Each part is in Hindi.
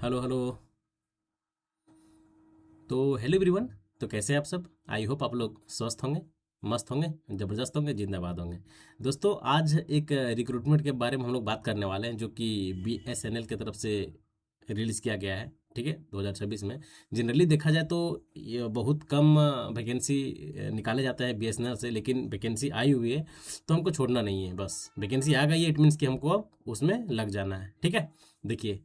Hello hello. तो हेलो एवरीवन। तो कैसे हैं आप सब? आई होप आप लोग स्वस्थ होंगे, मस्त होंगे, ज़बरदस्त होंगे, जिंदाबाद होंगे। दोस्तों, आज एक रिक्रूटमेंट के बारे में हम लोग बात करने वाले हैं जो कि BSNL की तरफ से रिलीज़ किया गया है। ठीक है, 2026 में। जनरली देखा जाए तो ये बहुत कम वैकेंसी निकाले जाता है BSNL से, लेकिन वैकेंसी आई हुई है तो हमको छोड़ना नहीं है। बस वैकेंसी आ गई है, इट मीन्स कि हमको अब उसमें लग जाना है। ठीक है, देखिए।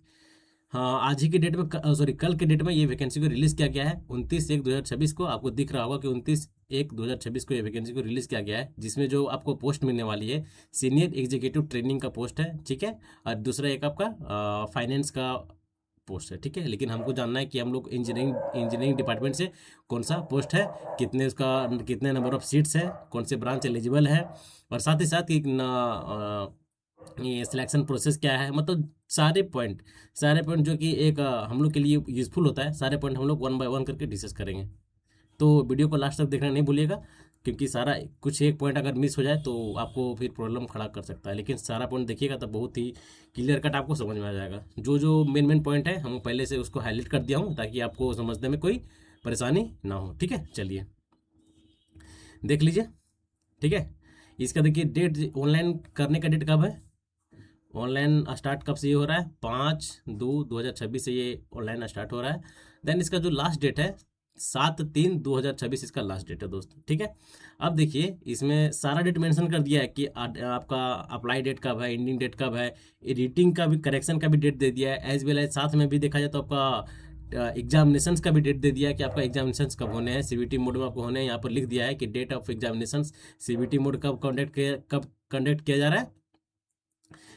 हाँ, आज ही की डेट में, सॉरी कल के डेट में ये वैकेंसी को रिलीज़ किया गया है 29/1/2026 को। आपको दिख रहा होगा कि 29/1/2026 को ये वैकेंसी को रिलीज़ किया गया है, जिसमें जो आपको पोस्ट मिलने वाली है सीनियर एग्जीक्यूटिव ट्रेनिंग का पोस्ट है। ठीक है, और दूसरा एक आपका फाइनेंस का पोस्ट है। ठीक है, लेकिन हमको जानना है कि हम लोग इंजीनियरिंग डिपार्टमेंट से कौन सा पोस्ट है, कितने नंबर ऑफ सीट्स है, कौन से ब्रांच एलिजिबल है, और साथ ही साथ ये सिलेक्शन प्रोसेस क्या है। मतलब सारे पॉइंट जो कि एक हम लोग के लिए यूज़फुल होता है, सारे पॉइंट हम लोग वन बाय वन करके डिस्कस करेंगे। तो वीडियो को लास्ट तक देखना नहीं भूलिएगा, क्योंकि सारा कुछ एक पॉइंट अगर मिस हो जाए तो आपको फिर प्रॉब्लम खड़ा कर सकता है। लेकिन सारा पॉइंट देखिएगा तो बहुत ही क्लियर कट आपको समझ में आ जाएगा। जो जो मेन मेन पॉइंट है हम पहले से उसको हाईलाइट कर दिया हूँ, ताकि आपको समझने में कोई परेशानी ना हो। ठीक है, चलिए देख लीजिए। ठीक है, इसका देखिए डेट, ऑनलाइन करने का डेट कब है। ऑनलाइन स्टार्ट कब से ये हो रहा है? 5/2/2026 से ये ऑनलाइन स्टार्ट हो रहा है। देन इसका जो लास्ट डेट है 7/3/2026 इसका लास्ट डेट है दोस्तों। ठीक है, अब देखिए इसमें सारा डेट मेंशन कर दिया है कि आपका अप्लाई डेट कब है, एंडिंग डेट कब है, एडिटिंग का भी, करेक्शन का भी डेट दे दिया है, एज वेल एज साथ में भी देखा जाए तो आपका एग्जामिनेशंस का भी डेट दे दिया है कि आपका एग्जामिनेशंस कब होने हैं, CBT मोड में आपको होने हैं। यहाँ पर लिख दिया है कि date of examinations CBT mode कब कंडक्ट किया जा रहा है,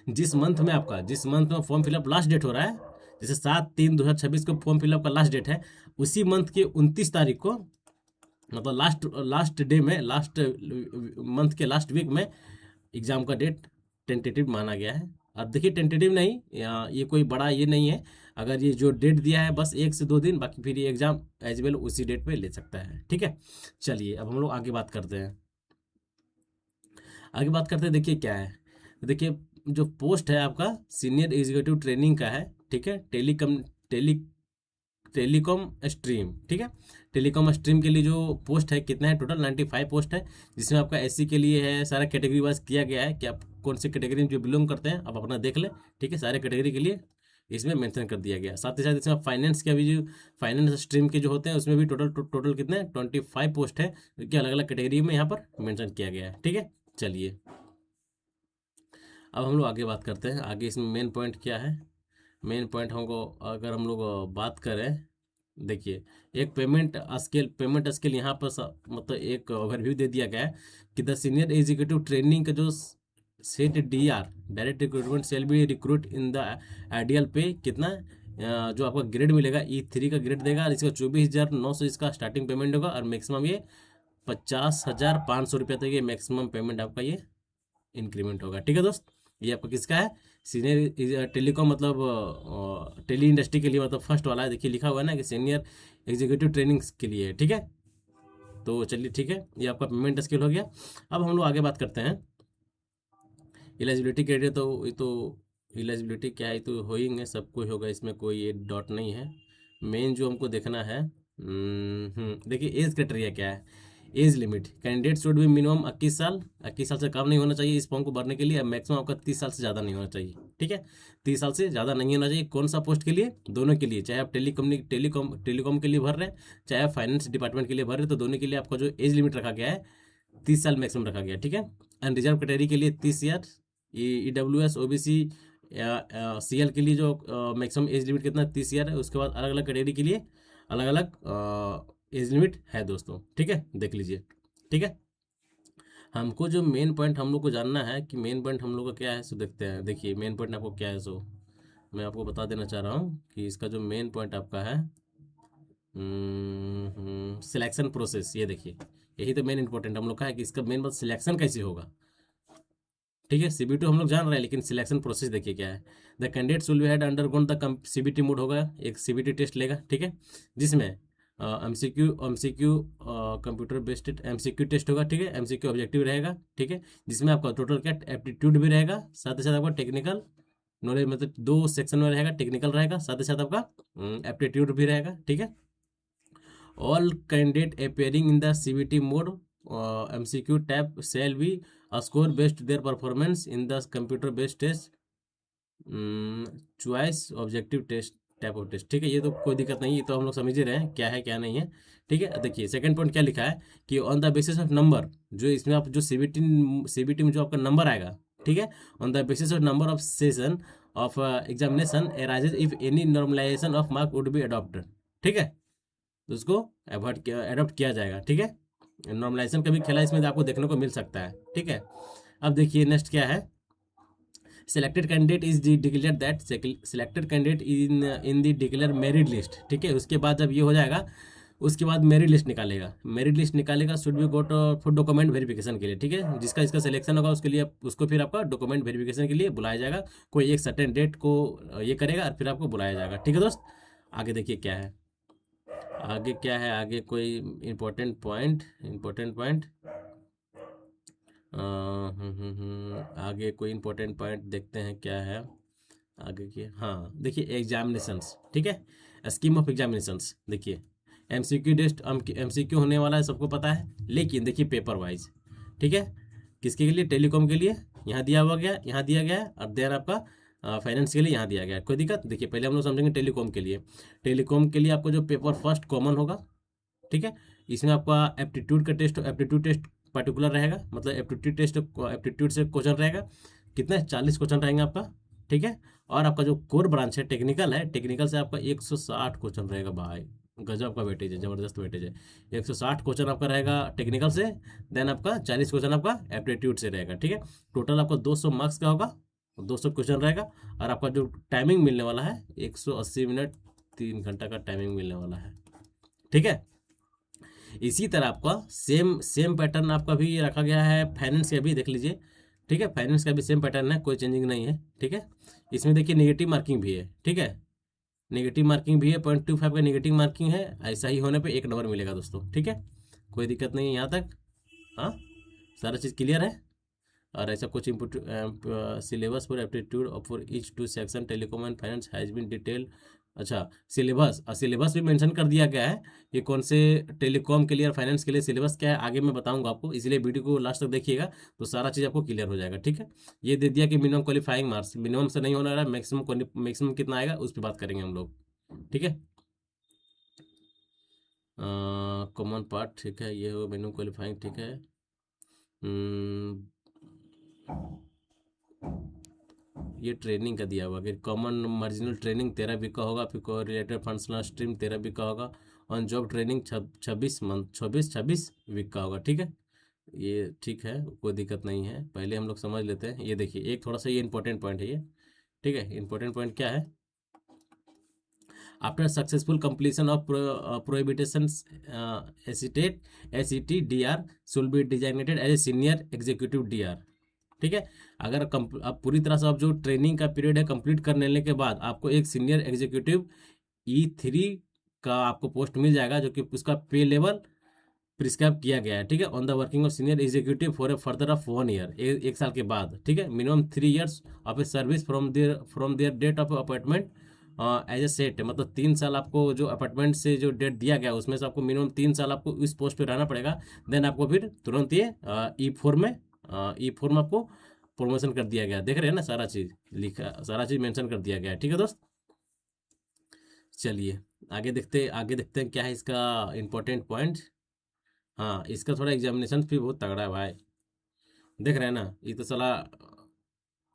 जिस मंथ में फॉर्म फिलअप लास्ट डेट हो रहा है। जैसे 7/3/2026 को फॉर्म फिलअप का लास्ट डेट है, उसी मंथ के 29 तारीख को, मतलब लास्ट लास्ट डे में, लास्ट मंथ के लास्ट वीक में एग्ज़ाम का डेट टेंटेटिव माना गया है। अब देखिए टेंटेटिव नहीं, ये कोई बड़ा ये नहीं है। अगर ये जो डेट दिया है बस 1 से 2 दिन, बाकी फिर ये एग्ज़ाम एज वेल उसी डेट पे ले सकता है। ठीक है, चलिए अब हम लोग आगे बात करते हैं। देखिए क्या है। देखिए, जो पोस्ट है आपका सीनियर एग्जीक्यूटिव ट्रेनिंग का है। ठीक है, टेलीकॉम स्ट्रीम। ठीक है, टेलीकॉम स्ट्रीम के लिए जो पोस्ट है कितना है, टोटल 95 पोस्ट है, जिसमें आपका SC के लिए है। सारा कैटेगरी वाइज किया गया है कि आप कौन सी कैटेगरी में जो बिलोंग करते हैं आप अपना देख लें। ठीक है, सारे कैटेगरी के लिए इसमें मेंशन कर दिया गया। साथ ही साथ इसमें फाइनेंस के भी, जो फाइनेंस स्ट्रीम के जो होते हैं उसमें भी टोटल कितने 25 पोस्ट है, जो कि अलग अलग कैटेगरी में यहाँ पर मेंशन किया गया है। ठीक है, चलिए अब हम लोग आगे बात करते हैं। आगे इसमें मेन पॉइंट क्या है। मेन पॉइंट हमको, अगर हम लोग बात करें, देखिए एक पेमेंट स्केल यहाँ पर मतलब एक ओवरव्यू दे दिया गया है कि द सीनियर एग्जीक्यूटिव ट्रेनिंग का जो SET DR, direct recruitment cell be recruit in the ideal pay कितना, जो आपका ग्रेड मिलेगा E3 का ग्रेड देगा, और इसका 24,900 इसका स्टार्टिंग पेमेंट होगा, और मैक्सिमम ये 50,500 रुपये तक ये मैक्सिमम पेमेंट आपका ये इंक्रीमेंट होगा। ठीक है दोस्त, ये आपका किसका है? सीनियर टेलीकॉम, मतलब टेली इंडस्ट्री के लिए, मतलब फर्स्ट वाला है। देखिए लिखा हुआ है ना कि सीनियर एग्जीक्यूटिव ट्रेनिंग के लिए है। ठीक है, तो चलिए ठीक है, ये आपका पेमेंट स्केल हो गया। अब हम लोग आगे बात करते हैं एलिजिबिलिटी क्राइटेरिया। तो ये तो एलिजिबिलिटी क्या है, तो हो ही गए, सब कुछ होगा, इसमें कोई ये डॉट नहीं है। मेन जो हमको देखना है, देखिए एज क्राइटेरिया क्या है। एज लिमिट, कैंडिडेट शुड भी मिनिमम 21 साल, 21 साल से कम नहीं होना चाहिए इस फॉर्म को भरने के लिए। मैक्सिमम आपका 30 साल से ज़्यादा नहीं होना चाहिए। ठीक है, 30 साल से ज़्यादा नहीं होना चाहिए। कौन सा पोस्ट के लिए? दोनों के लिए, चाहे आप टेलीकॉम के लिए भर रहे हैं, चाहे आप फाइनेंस डिपार्टमेंट के लिए भर रहे हैं, तो दोनों के लिए आपका जो एज लिमिट रखा गया है 30 साल मैक्सिमम रखा गया है। ठीक है, अनरिजर्व कैटेगरी के लिए 30 ईयर, EWS OBC या CL के लिए जो मैक्सिमम एज लिमिट कितना 30 ईयर है। उसके बाद अलग अलग कैटेगरी के लिए अलग अलग एज लिमिट है दोस्तों। ठीक है, देख लीजिए। ठीक है, हमको जो मेन पॉइंट हम लोग को जानना है कि मेन पॉइंट हम लोग का क्या है, सो देखते हैं। देखिए मेन पॉइंट आपको क्या है, सो मैं आपको बता देना चाह रहा हूँ कि इसका जो मेन पॉइंट आपका है सिलेक्शन प्रोसेस। ये देखिए, यही तो मेन इंपॉर्टेंट हम लोग का है कि इसका मेन बात सिलेक्शन कैसे होगा। ठीक है, CBT हम लोग जान रहे हैं, लेकिन सिलेक्शन प्रोसेस देखिए क्या है। The candidates will be had undergone the CBT mode होगा, एक CBT टेस्ट लेगा। ठीक है, जिसमें MCQ computer based MCQ test होगा। ठीक है, MCQ ऑब्जेक्टिव रहेगा। ठीक है, जिसमें आपका टोटल क्या एप्टीट्यूड भी रहेगा, साथ ही साथ आपका टेक्निकल नॉलेज मतलब 2 सेक्शन में रहेगा, टेक्निकल रहेगा, साथ ही साथ आपका एप्टीट्यूड भी रहेगा, ठीक है। All candidate appearing in the CBT mode MCQ tab shall be score based their performance in the computer based test choice objective test type of test, ठीक है। ये तो कोई दिक्कत नहीं, ये तो हम लोग समझ ही रहे हैं क्या है क्या नहीं है, ठीक है। देखिए सेकंड पॉइंट क्या लिखा है कि on the basis of number, जो इसमें आप जो CBT में जो आपका नंबर आएगा, ठीक है, on the basis of number of session of examination arises if any normalisation of mark would be adopted, ठीक है। तो उसको अडॉप्ट किया जाएगा, ठीक है। नॉर्मलाइजेशन का भी खेला इसमें आपको देखने को मिल सकता है, ठीक है। अब देखिए नेक्स्ट क्या है, selected candidate is declared that selected candidate in the declare merit list, ठीक है। उसके बाद जब ये हो जाएगा, उसके बाद मेरिट लिस्ट निकालेगा, मेरिट लिस्ट निकालेगा should be got for document verification के लिए, ठीक है। जिसका इसका सिलेक्शन होगा उसके लिए उसको फिर आपका डॉक्यूमेंट वेरिफिकेशन के लिए बुलाया जाएगा, कोई एक सर्टेन डेट को ये करेगा और फिर आपको बुलाया जाएगा, ठीक है दोस्त। आगे देखिए क्या है, आगे क्या है, आगे कोई इंपॉर्टेंट पॉइंट आगे कोई इंपॉर्टेंट पॉइंट देखते हैं क्या है आगे की। हाँ देखिए एग्जामिनेशंस, ठीक है, स्कीम ऑफ एग्जामिनेशंस। देखिए MCQ होने वाला है, सबको पता है, लेकिन देखिए पेपर वाइज, ठीक है। किसके लिए, टेलीकॉम के लिए यहाँ दिया हुआ गया, यहाँ दिया गया है, और देन आपका फाइनेंस के लिए यहाँ दिया गया है, कोई दिक्कत। देखिए पहले हम लोग समझेंगे टेलीकॉम के लिए। टेलीकॉम के लिए आपको जो पेपर फर्स्ट कॉमन होगा, ठीक है, इसमें आपका एप्टीट्यूड टेस्ट पर्टिकुलर रहेगा, मतलब एप्टीट्यूड से क्वेश्चन रहेगा, कितने 40 क्वेश्चन रहेंगे आपका, ठीक है। और आपका जो कोर ब्रांच है टेक्निकल है, टेक्निकल से आपका 160 क्वेश्चन रहेगा भाई, गजब का वेटेज है, जबरदस्त वेटेज है। 160 क्वेश्चन आपका रहेगा टेक्निकल से, देन आपका 40 क्वेश्चन आपका एप्टीट्यूड से रहेगा, ठीक है। टोटल आपका 200 मार्क्स का होगा, 200 क्वेश्चन रहेगा, और आपका जो टाइमिंग मिलने वाला है 180 मिनट, 3 घंटा का टाइमिंग मिलने वाला है, ठीक है। इसी तरह आपका सेम सेम पैटर्न आपका भी रखा गया है फाइनेंस का भी, देख लीजिए, ठीक है। फाइनेंस का भी सेम पैटर्न है, कोई चेंजिंग नहीं है, ठीक है। इसमें देखिए नेगेटिव मार्किंग भी है, ठीक है, नेगेटिव मार्किंग भी है, 0.25 का नेगेटिव मार्किंग है, ऐसा ही होने पे 1 नंबर मिलेगा दोस्तों, ठीक है। कोई दिक्कत नहीं है यहाँ तक, हाँ सारा चीज़ क्लियर है। और ऐसा कुछ input syllabus for aptitude for each two section telecom and finance has been detail. अच्छा सिलेबस भी मेंशन कर दिया गया है कि कौन से टेलीकॉम के लिए और फाइनेंस के लिए सिलेबस क्या है, आगे मैं बताऊंगा आपको, इसलिए वीडियो को लास्ट तक देखिएगा तो सारा चीज़ आपको क्लियर हो जाएगा, ठीक है। ये दे दिया कि मिनिमम क्वालिफाइंग मार्क्स, मिनिमम से नहीं होना रहा, मैक्सिमम कितना आएगा उस पर बात करेंगे हम लोग, ठीक है। कॉमन पार्ट, ठीक है, ये हो मिनिमम क्वालिफाइंग, ठीक है। ये ट्रेनिंग का दिया हुआ कि कॉमन मार्जिनल ट्रेनिंग 13 वीक का होगा, फिर कोरिलेटेड फंक्शनल स्ट्रीम 13 वीक का होगा, ऑन जॉब ट्रेनिंग 26 वीक का होगा, ठीक है। ये ठीक है, कोई दिक्कत नहीं है, पहले हम लोग समझ लेते हैं। ये देखिए एक थोड़ा सा ये इंपॉर्टेंट पॉइंट है ये, ठीक है। इंपॉर्टेंट पॉइंट क्या है, after successful completion of probation SET DR should be designated as a senior executive DR, ठीक है। अगर अब पूरी तरह से आप जो ट्रेनिंग का पीरियड है कंप्लीट कर लेने के बाद आपको एक सीनियर एग्जीक्यूटिव E3 का आपको पोस्ट मिल जाएगा, जो कि उसका पे लेवल प्रिस्क्राइब किया गया है, ठीक है, on the working of senior executive for a further of 1 year, एक साल के बाद, ठीक है। Minimum 3 years of a service from their date of appointment as a SET, मतलब 3 साल आपको जो अपॉइंटमेंट से जो डेट दिया गया उसमें से आपको मिनिमम 3 साल आपको इस पोस्ट पे रहना पड़ेगा, देन आपको फिर तुरंत ये E4 में आपको प्रमोशन कर दिया गया, देख रहे हैं ना, सारा चीज़ लिखा, सारा चीज़ मेंशन कर दिया गया है, ठीक है दोस्त। चलिए आगे देखते हैं क्या है इसका इम्पोर्टेंट पॉइंट। हाँ इसका थोड़ा एग्जामिनेशन भी बहुत तगड़ा है भाई, देख रहे हैं ना, ये तो साला,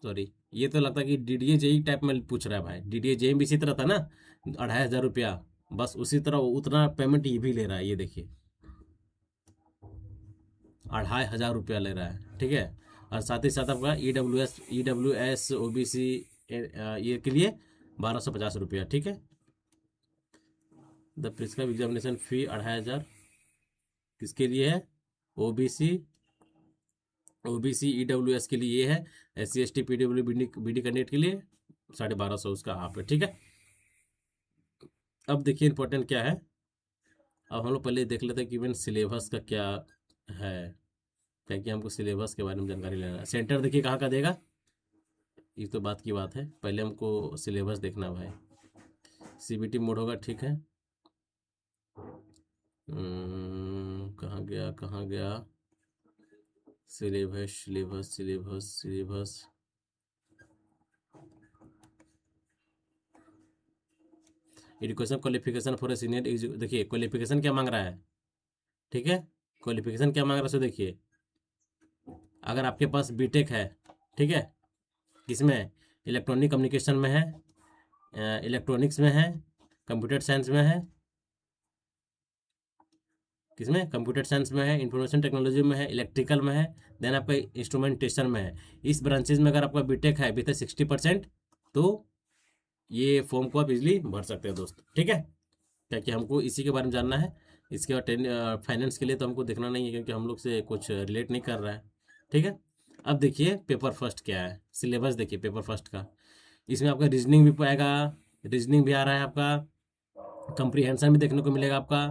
सॉरी, ये तो लगता है कि DDA JEE टाइप में पूछ रहा है भाई। DDA JEE भी इसी तरह था ना, 2500 रुपया, बस उसी तरह उतना पेमेंट ये भी ले रहा है, ये देखिए 2500 रुपया ले रहा है, ठीक है। और साथ ही साथ आपका EWS OBC ये के लिए 1250 रुपया, ठीक है। द प्रिस्क्राइब एग्जामिनेशन फी 2500 किसके लिए है, ओबीसी EWS के लिए ये है, SC ST PW BD candidate के लिए 1250 उसका हाफ है, ठीक है। अब देखिए इंपॉर्टेंट क्या है, अब हम लोग पहले देख लेते हैं कि इवन सिलेबस का क्या है, क्या कि हमको सिलेबस के बारे में जानकारी लेना है। सेंटर देखिए कहाँ का देगा, ये तो बात की बात है, पहले हमको सिलेबस देखना भाई। सीबीटी मोड होगा, ठीक है। कहाँ गया कहाँ गया, syllabus syllabus syllabus syllabus. Education qualification for a senior, देखिए क्वालिफिकेशन क्या मांग रहा है, ठीक है। क्वालिफिकेशन क्या मांग रहा है, सो देखिए, अगर आपके पास बीटेक है, ठीक है, किसमें, इलेक्ट्रॉनिक कम्युनिकेशन में है, इलेक्ट्रॉनिक्स में है, कंप्यूटर साइंस में है, किसमें, कंप्यूटर साइंस में है, इंफॉर्मेशन टेक्नोलॉजी में है, इलेक्ट्रिकल में है, देन आपका इंस्ट्रूमेंटेशन में है। इस ब्रांचेज में अगर आपका बीटेक है विथ 60%, तो ये फॉर्म को आप इजीली भर सकते हैं दोस्त, ठीक है। ताकि हमको इसी के बारे में जानना है। इसके बाद फाइनेंस के लिए तो हमको देखना नहीं है, क्योंकि हम लोग से कुछ रिलेट नहीं कर रहा है, ठीक है। अब देखिए पेपर फर्स्ट क्या है, सिलेबस देखिए पेपर फर्स्ट का। इसमें आपका रीजनिंग भी पाएगा, रीजनिंग भी आ रहा है आपका, कंप्रीहेंशन भी देखने को मिलेगा आपका,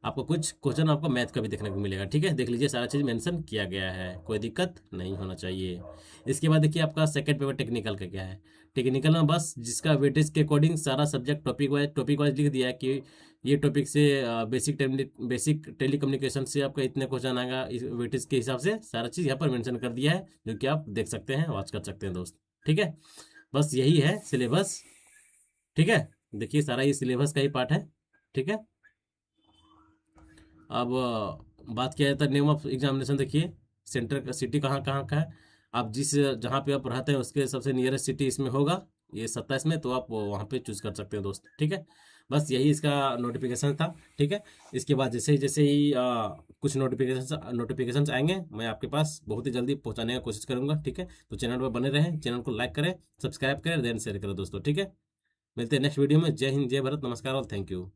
आपको कुछ क्वेश्चन आपको मैथ का भी देखने को मिलेगा, ठीक है। देख लीजिए सारा चीज़ मेंशन किया गया है, कोई दिक्कत नहीं होना चाहिए। इसके बाद देखिए आपका सेकंड पेपर टेक्निकल का क्या है। टेक्निकल में बस जिसका वेटेज के अकॉर्डिंग सारा सब्जेक्ट टॉपिक वाइज लिख दिया है कि ये टॉपिक से बेसिक टेली कम्युनिकेशन से आपका इतने क्वेश्चन आएगा, इस वेटेज के हिसाब से सारा चीज़ यहाँ पर मेंशन कर दिया है, जो कि आप देख सकते हैं, वॉच कर सकते हैं दोस्त, ठीक है। बस यही है सिलेबस, ठीक है। देखिए सारा ये सिलेबस का ही पार्ट है, ठीक है। अब बात किया जाता है नेम ऑफ एग्जामिनेशन, देखिए सेंटर का सिटी कहाँ कहाँ का है, आप जिस जहाँ पे आप रहते हैं उसके सबसे नियरेस्ट सिटी इसमें होगा, ये 27 में, तो आप वहाँ पे चूज कर सकते हैं दोस्त, ठीक है। बस यही इसका नोटिफिकेशन था, ठीक है। इसके बाद जैसे जैसे ही कुछ नोटिफिकेशन आएंगे, मैं आपके पास बहुत ही जल्दी पहुँचाने का कोशिश करूंगा, ठीक है। तो चैनल पर बने रहें, चैनल को लाइक करें, सब्सक्राइब करें, देन शेयर करें दोस्तों, ठीक है। मिलते हैं नेक्स्ट वीडियो में। जय हिंद, जय भारत, नमस्कार और थैंक यू।